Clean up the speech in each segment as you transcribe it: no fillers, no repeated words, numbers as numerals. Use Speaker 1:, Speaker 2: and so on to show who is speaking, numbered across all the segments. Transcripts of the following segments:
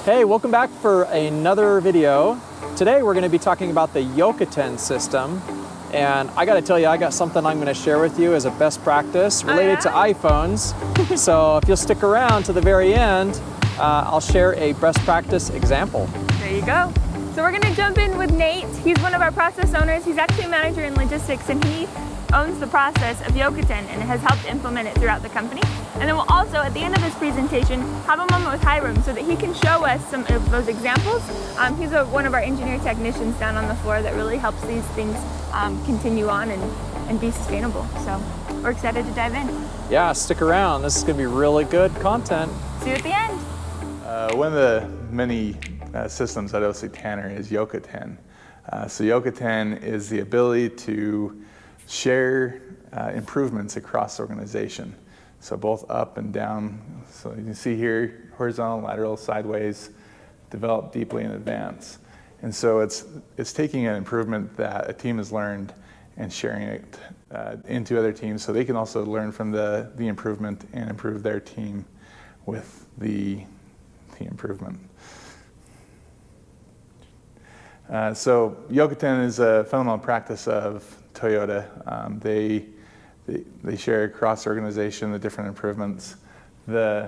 Speaker 1: Hey, welcome back for another video. Today we're going to be talking about the Yokoten system. And I got to tell you, I got something I'm going to share with you as a best practice related to iPhones. So if you'll stick around to the very end, I'll share a best practice example.
Speaker 2: There you go. So we're going to jump in with Nate. He's one of our process owners. He's actually a manager in logistics, and he owns the process of Yokoten and has helped implement it throughout the company. And then we'll also, at the end of this presentation, have a moment with Hyrum so that he can show us some of those examples. He's one of our engineer technicians down on the floor that really helps these things continue on and be sustainable. So we're excited to dive in.
Speaker 1: Yeah, stick around. This is going to be really good content.
Speaker 2: See you at the end.
Speaker 3: One of the many systems at O.C.Tanner is Yokoten. So Yokoten is the ability to share improvements across the organization. So both up and down. So you can see here, horizontal, lateral, sideways, develop deeply in advance. And so it's taking an improvement that a team has learned and sharing it into other teams so they can also learn from the improvement and improve their team with the improvement. So Yokoten is a fundamental practice of Toyota. They share across the organization the different improvements. You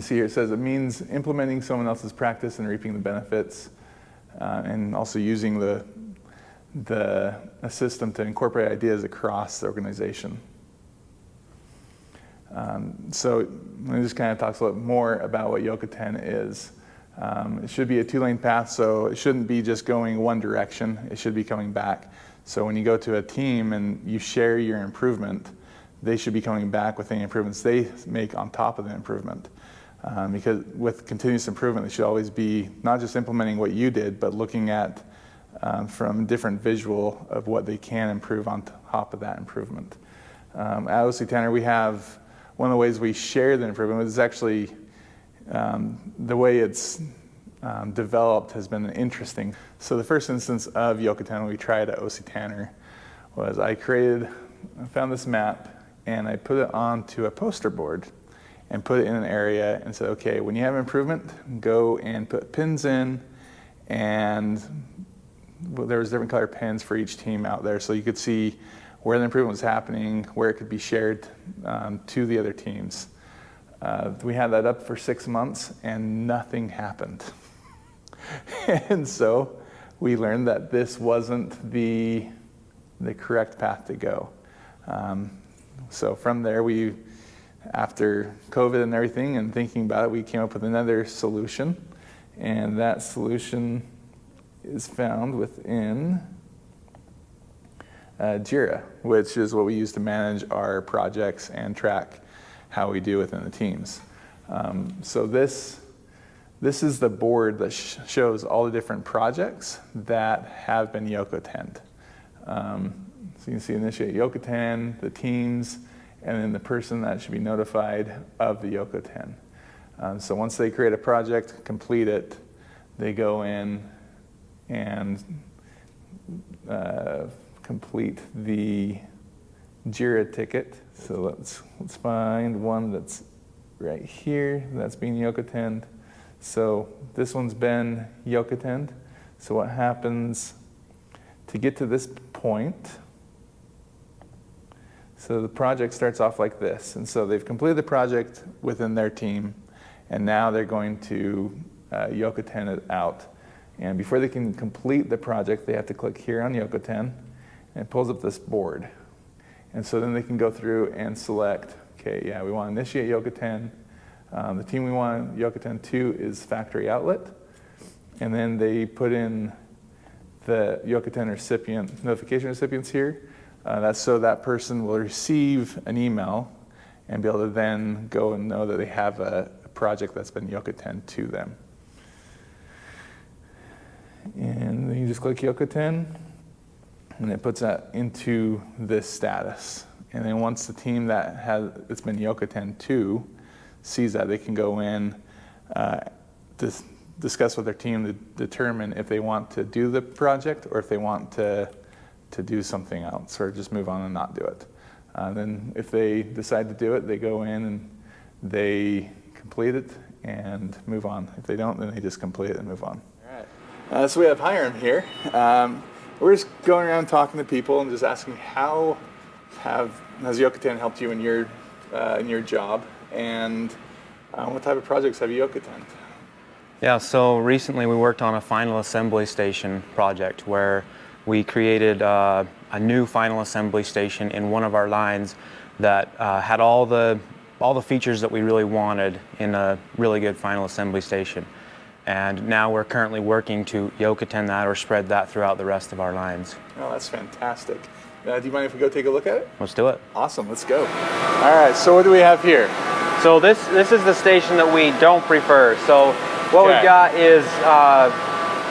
Speaker 3: see here it says it means implementing someone else's practice and reaping the benefits, and also using a system to incorporate ideas across the organization. So let me just kind of talk a little more about what Yokoten is. It should be a two-lane path, so it shouldn't be just going one direction. It should be coming back. So when you go to a team and you share your improvement, they should be coming back with any improvements they make on top of the improvement. Because with continuous improvement, it should always be not just implementing what you did, but looking at from different visual of what they can improve on top of that improvement. At O.C.Tanner, we have one of the ways we share the improvement is actually the way it's developed has been interesting. So the first instance of Yokoten we tried at O.C.Tanner was I found this map and I put it onto a poster board and put it in an area and said, okay, when you have improvement, go and put pins in, and there was different color pins for each team out there so you could see where the improvement was happening, where it could be shared to the other teams. We had that up for 6 months and nothing happened. And so we learned that this wasn't the correct path to go. So from there, after COVID and everything and thinking about it, we came up with another solution. And that solution is found within jira, which is what we use to manage our projects and track how we do within the teams. So this is the board that shows all the different projects that have been Yokoten'd. So you can see initiate Yokoten, the teams, and then the person that should be notified of the Yokoten. So once they create a project, complete it, they go in and complete the jira ticket. So let's find one that's right here that's being Yokoten'd. So this one's been Yokoten'd. So what happens to get to this point? So the project starts off like this. And so they've completed the project within their team, and now they're going to Yokoten it out. And before they can complete the project, they have to click here on Yokoten, and it pulls up this board. And so then they can go through and select, okay, yeah, we want to initiate Yokoten. The team we want Yokoten to is factory outlet. And then they put in the Yokoten recipient, notification recipients here. That's so that person will receive an email and be able to then go and know that they have a project that's been Yokoten to them. And then you just click Yokoten, and it puts that into this status. And then once the team it's been Yokoten to sees that, they can go in to discuss with their team to determine if they want to do the project or if they want to do something else or just move on and not do it. Then if they decide to do it, they go in and they complete it and move on. If they don't, then they just complete it and move on. All right. So we have Hyrum here. We're just going around talking to people and just asking how has Yokoten helped you in your job, and what type of projects have you Yokoten?
Speaker 4: Yeah, so recently we worked on a final assembly station project where we created a new final assembly station in one of our lines that had all the features that we really wanted in a really good final assembly station. And now we're currently working to Yokoten that or spread that throughout the rest of our lines.
Speaker 3: Oh, that's fantastic. Do you mind if we go take a look at it?
Speaker 4: Let's do it.
Speaker 3: Awesome, let's go. All right, so what do we have here?
Speaker 4: So this is the station that we don't prefer. So what we've got is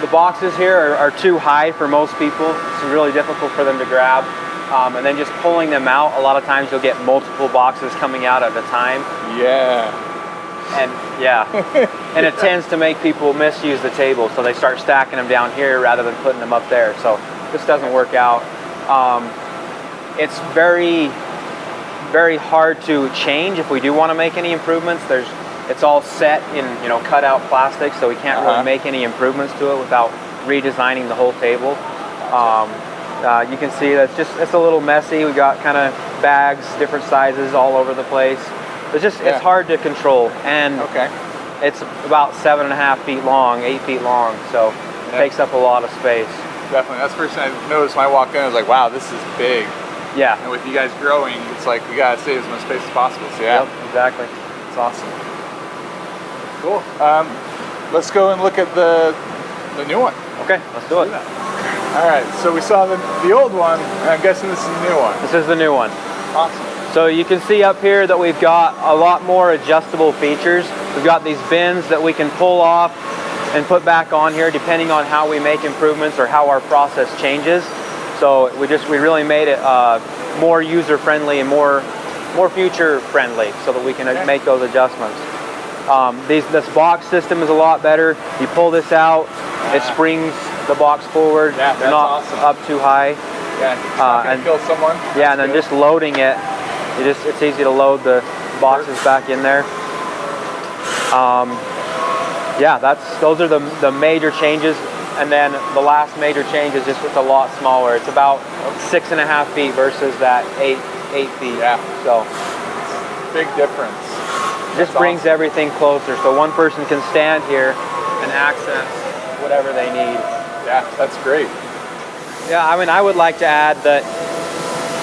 Speaker 4: the boxes here are too high for most people. It's really difficult for them to grab. And then just pulling them out, a lot of times you'll get multiple boxes coming out at a time.
Speaker 3: Yeah.
Speaker 4: And yeah, and it tends to make people misuse the table, so they start stacking them down here rather than putting them up there. So this doesn't work out. It's very, very hard to change if we do want to make any improvements. It's all set in cut out plastic, so we can't really make any improvements to it without redesigning the whole table. You can see that it's a little messy. We got kind of bags, different sizes all over the place. It's hard to control, and it's about 7.5 feet long, 8 feet long, so it takes up a lot of space.
Speaker 3: Definitely, that's the first thing I noticed when I walked in. I was like, wow, this is big.
Speaker 4: Yeah.
Speaker 3: And with you guys growing, it's like we gotta save as much space as possible. So yeah.
Speaker 4: Yep, exactly.
Speaker 3: It's awesome. Cool. Let's go and look at the new one.
Speaker 4: Okay, let's do it.
Speaker 3: All right, so we saw the old one, and I'm guessing this is the new one.
Speaker 4: This is the new one.
Speaker 3: Awesome.
Speaker 4: So you can see up here that we've got a lot more adjustable features. We've got these bins that we can pull off and put back on here depending on how we make improvements or how our process changes. So we really made it more user-friendly and more future-friendly so that we can make those adjustments. This box system is a lot better. You pull this out, it springs the box forward.
Speaker 3: Yeah,
Speaker 4: they're not up too high.
Speaker 3: Yeah, it's not gonna kill someone.
Speaker 4: Yeah, and then just loading it, it's easy to load the boxes back in there. Yeah, those are the major changes, and then the last major change is just it's a lot smaller. It's about 6.5 feet versus that 8 feet.
Speaker 3: Yeah.
Speaker 4: So
Speaker 3: big difference.
Speaker 4: Just brings everything closer, so one person can stand here and access whatever they need.
Speaker 3: Yeah, that's great.
Speaker 4: Yeah, I mean, I would like to add that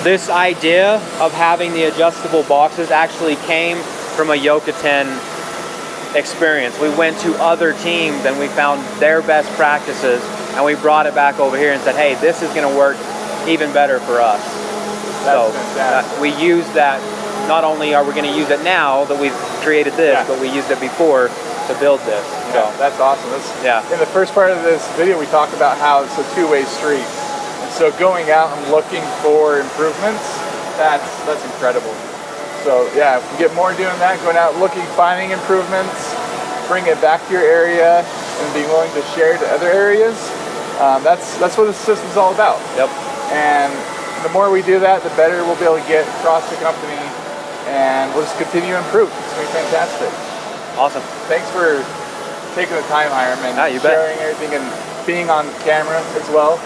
Speaker 4: this idea of having the adjustable boxes actually came from a Yokoten experience. We went to other teams and we found their best practices, and we brought it back over here and said, hey, this is going to work even better for us. We use that. Not only are we going to use it now that we've created this, but we used it before to build this.
Speaker 3: Yeah,
Speaker 4: so
Speaker 3: that's awesome. In the first part of this video, we talked about how it's a two-way street. And so going out and looking for improvements, that's incredible. So yeah, if we get more doing that, going out looking, finding improvements, bring it back to your area, and being willing to share to other areas, that's what the system's all about.
Speaker 4: Yep.
Speaker 3: And the more we do that, the better we'll be able to get across the company, and we'll just continue to improve. It's going to be fantastic.
Speaker 4: Awesome.
Speaker 3: Thanks for taking the time, Hyrum, and sharing everything and being on camera as well.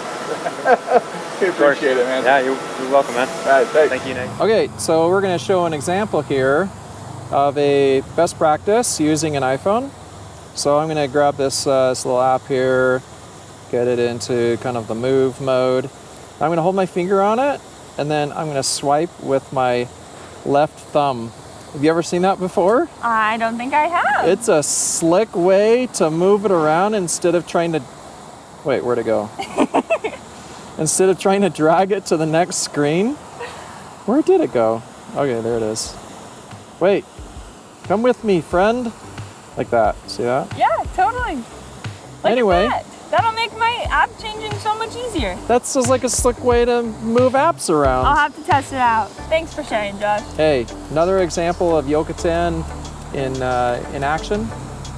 Speaker 3: We appreciate it, man.
Speaker 4: Yeah, you're welcome, man.
Speaker 3: All right, thanks.
Speaker 4: Thank you, Nate.
Speaker 1: Okay, so we're going to show an example here of a best practice using an iPhone. So I'm going to grab this little app here, get it into kind of the move mode. I'm going to hold my finger on it, and then I'm going to swipe with my left thumb. Have you ever seen that before?
Speaker 2: I don't think I have.
Speaker 1: It's a slick way to move it around instead of trying to... Wait, where'd it go? Instead of trying to drag it to the next screen. Where did it go? Okay, there it is. Wait, come with me, friend. Like that, see that?
Speaker 2: Yeah, totally.
Speaker 1: Anyway.
Speaker 2: That'll make my app changing so much easier.
Speaker 1: That's just like a slick way to move apps around.
Speaker 2: I'll have to test it out. Thanks for sharing, Josh.
Speaker 1: Hey, another example of Yokoten in action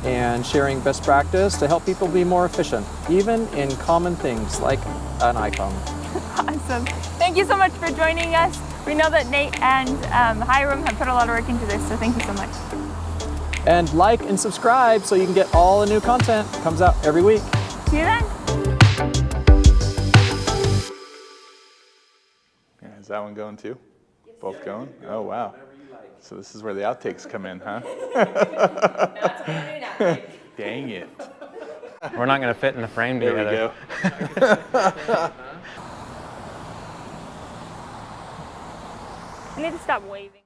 Speaker 1: and sharing best practice to help people be more efficient, even in common things like an iPhone.
Speaker 2: Awesome. Thank you so much for joining us. We know that Nate and Hyrum have put a lot of work into this, so thank you so much.
Speaker 1: And like and subscribe so you can get all the new content. It comes out every week.
Speaker 2: See you then.
Speaker 3: Yeah, is that one going too? Both going? Oh, wow. So this is where the outtakes come in, huh?
Speaker 2: That's what I do now.
Speaker 3: Dang it.
Speaker 4: We're not going to fit in the frame
Speaker 3: There
Speaker 4: together.
Speaker 3: we go.
Speaker 2: I need to stop waving.